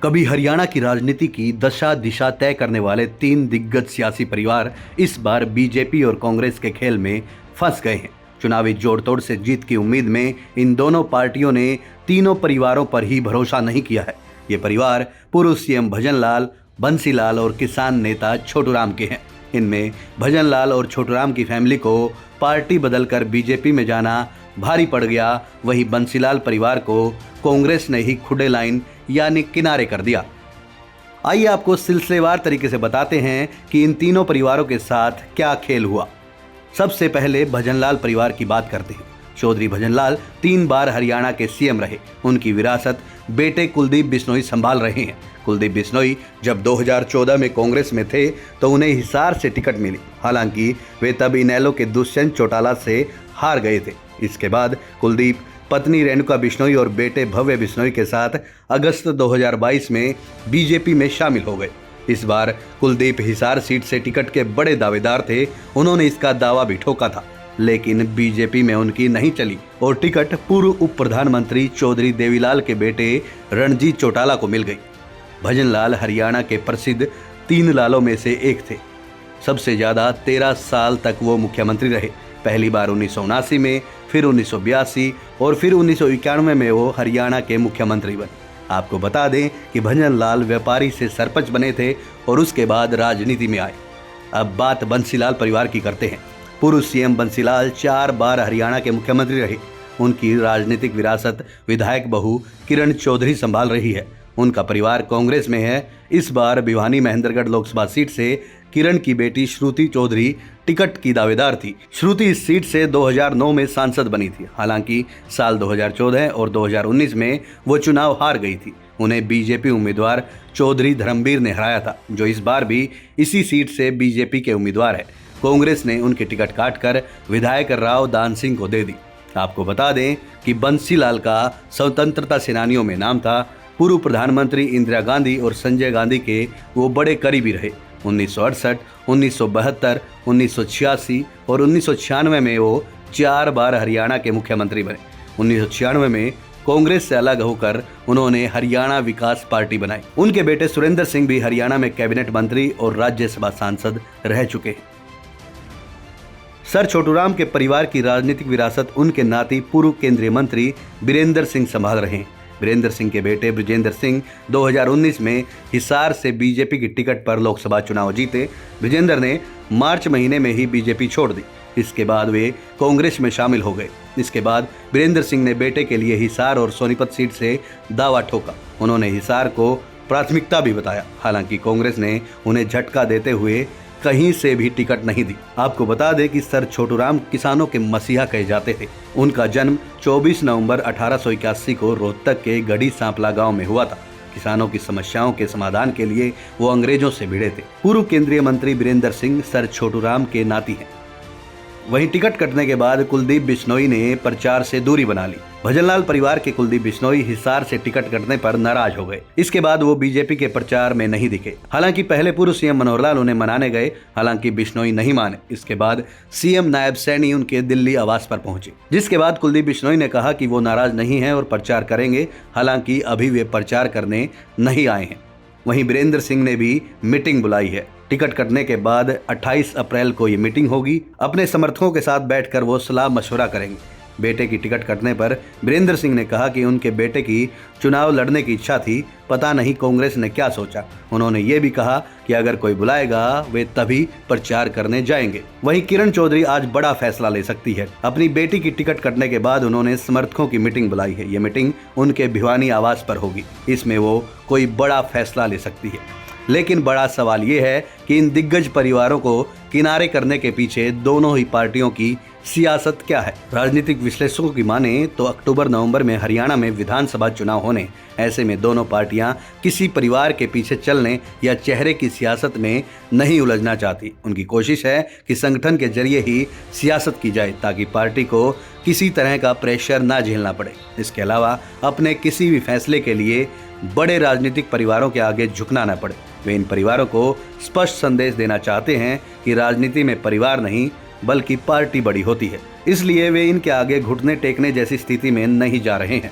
कभी हरियाणा की राजनीति की दशा दिशा तय करने वाले तीन दिग्गज सियासी परिवार इस बार बीजेपी और कांग्रेस के खेल में फंस गए हैं। चुनावी जोड़तोड़ से जीत की उम्मीद में इन दोनों पार्टियों ने तीनों परिवारों पर ही भरोसा नहीं किया है। ये परिवार पूर्व सीएम भजनलाल, बंसीलाल और किसान नेता छोटूराम के हैं। इनमें भजनलाल और छोटूराम की फैमिली को पार्टी बदलकर बीजेपी में जाना भारी पड़ गया। वहीं बंसीलाल परिवार को कांग्रेस ने ही खुडे लाइन यानी किनारे कर दिया। आइए आपको सिलसिलेवार तरीके से बताते हैं कि इन तीनों परिवारों के साथ क्या खेल हुआ। सबसे पहले भजनलाल परिवार की बात करते हैं। चौधरी भजनलाल 3 बार हरियाणा के सीएम रहे। उनकी विरासत बेटे कुलदीप बिश्नोई संभाल रहे हैं। कुलदीप बिश्नोई जब 2014 में कांग्रेस में थे तो उन्हें हिसार से टिकट मिली। हालांकि वे तब इनेलो के दुष्यंत चौटाला से हार गए थे। इसके बाद कुलदीप पत्नी रेणुका बिश्नोई और बेटे भव्य बिश्नोई के साथ अगस्त 2022 में बीजेपी में शामिल हो गए। इस बार कुलदीप हिसार सीट से टिकट के बड़े दावेदार थे। उन्होंने इसका दावा भी ठोका था, लेकिन बीजेपी में उनकी नहीं चली और टिकट पूर्व उप प्रधानमंत्री चौधरी देवीलाल के बेटे रणजीत चौटाला को मिल गई। भजनलाल हरियाणा के प्रसिद्ध 3 लालों में से एक थे। सबसे ज्यादा 13 साल तक वो मुख्यमंत्री रहे। पहली बार 1979 में, फिर 1982 और फिर 1991 में वो हरियाणा के मुख्यमंत्री बने। आपको बता दें कि भजनलाल व्यापारी से सरपंच बने थे और उसके बाद राजनीति में आए। अब बात बंसीलाल परिवार की करते हैं। पूर्व सीएम बंसीलाल 4 बार हरियाणा के मुख्यमंत्री रहे। उनकी राजनीतिक विरासत विधायक बहू किरण चौधरी संभाल रही है। उनका परिवार कांग्रेस में है। इस बार भिवानी महेंद्रगढ़ लोकसभा सीट से किरण की बेटी श्रुति चौधरी टिकट की दावेदार थी। श्रुति इस सीट से 2009 में सांसद बनी थी। हालांकि साल 2014 और 2019 में वो चुनाव हार गई थी। उन्हें बीजेपी उम्मीदवार चौधरी धर्मवीर ने हराया था, जो इस बार भी इसी सीट से बीजेपी के उम्मीदवार है। कांग्रेस ने उनकी टिकट काटकर विधायक राव दान सिंह को दे दी। आपको बता दें कि बंसीलाल का स्वतंत्रता सेनानियों में नाम था। पूर्व प्रधानमंत्री इंदिरा गांधी और संजय गांधी के वो बड़े करीबी रहे। 1968, 1972, 1986 और 1996 में वो 4 बार हरियाणा के मुख्यमंत्री बने। 1996 में कांग्रेस से अलग होकर उन्होंने हरियाणा विकास पार्टी बनाई। उनके बेटे सुरेंद्र सिंह भी हरियाणा में कैबिनेट मंत्री और राज्यसभा सांसद रह चुके हैं। सर छोटूराम के परिवार की राजनीतिक विरासत उनके नाती पूर्व केंद्रीय मंत्री बीरेंद्र सिंह संभाल रहे हैं। बीरेंद्र सिंह के बेटे बृजेंद्र सिंह 2019 में हिसार से बीजेपी की टिकट पर लोकसभा चुनाव जीते। बृजेंद्र ने मार्च महीने में ही बीजेपी छोड़ दी। इसके बाद वे कांग्रेस में शामिल हो गए। इसके बाद बीरेंद्र सिंह ने बेटे के लिए हिसार और सोनीपत सीट से दावा ठोका। उन्होंने हिसार को प्राथमिकता भी बताया। हालांकि कांग्रेस ने उन्हें झटका देते हुए कहीं से भी टिकट नहीं दी। आपको बता दें कि सर छोटूराम किसानों के मसीहा कहे जाते थे। उनका जन्म 24 नवंबर 1881 को रोहतक के गढ़ी सांपला गांव में हुआ था। किसानों की समस्याओं के समाधान के लिए वो अंग्रेजों से भिड़े थे। पूर्व केंद्रीय मंत्री बीरेंद्र सिंह सर छोटूराम के नाती हैं। वहीं टिकट कटने के बाद कुलदीप बिश्नोई ने प्रचार से दूरी बना ली। भजनलाल परिवार के कुलदीप बिश्नोई हिसार से टिकट कटने पर नाराज हो गए। इसके बाद वो बीजेपी के प्रचार में नहीं दिखे। हालांकि पहले पूर्व सीएम मनोहर लाल उन्हें मनाने गए। हालांकि बिश्नोई नहीं माने। इसके बाद सीएम नायब सैनी उनके दिल्ली आवास पर पहुंचे, जिसके बाद कुलदीप बिश्नोई ने कहा कि वो नाराज नहीं है और प्रचार करेंगे। हालांकि अभी वे प्रचार करने नहीं आए हैं। वहीं बीरेंद्र सिंह ने भी मीटिंग बुलाई है। टिकट कटने के बाद 28 अप्रैल को ये मीटिंग होगी। अपने समर्थकों के साथ बैठकर वो सलाह मशवरा करेंगे। बेटे की टिकट कटने पर बीरेंद्र सिंह ने कहा कि उनके बेटे की चुनाव लड़ने की इच्छा थी। पता नहीं कांग्रेस ने क्या सोचा। उन्होंने ये भी कहा कि अगर कोई बुलाएगा वे तभी प्रचार करने जाएंगे। वहीं किरण चौधरी आज बड़ा फैसला ले सकती है। अपनी बेटी की टिकट कटने के बाद उन्होंने समर्थकों की मीटिंग बुलाई है। ये मीटिंग उनके भिवानी आवास पर होगी। इसमें वो कोई बड़ा फैसला ले सकती है। लेकिन बड़ा सवाल ये है कि इन दिग्गज परिवारों को किनारे करने के पीछे दोनों ही पार्टियों की सियासत क्या है। राजनीतिक विश्लेषकों की माने तो अक्टूबर नवंबर में हरियाणा में विधानसभा चुनाव होने। ऐसे में दोनों पार्टियां किसी परिवार के पीछे चलने या चेहरे की सियासत में नहीं उलझना चाहती। उनकी कोशिश है कि संगठन के जरिए ही सियासत की जाए, ताकि पार्टी को किसी तरह का प्रेशर ना झेलना पड़े। इसके अलावा अपने किसी भी फैसले के लिए बड़े राजनीतिक परिवारों के आगे झुकना न पड़े। वे इन परिवारों को स्पष्ट संदेश देना चाहते हैं कि राजनीति में परिवार नहीं बल्कि पार्टी बड़ी होती है। इसलिए वे इनके आगे घुटने टेकने जैसी स्थिति में नहीं जा रहे हैं।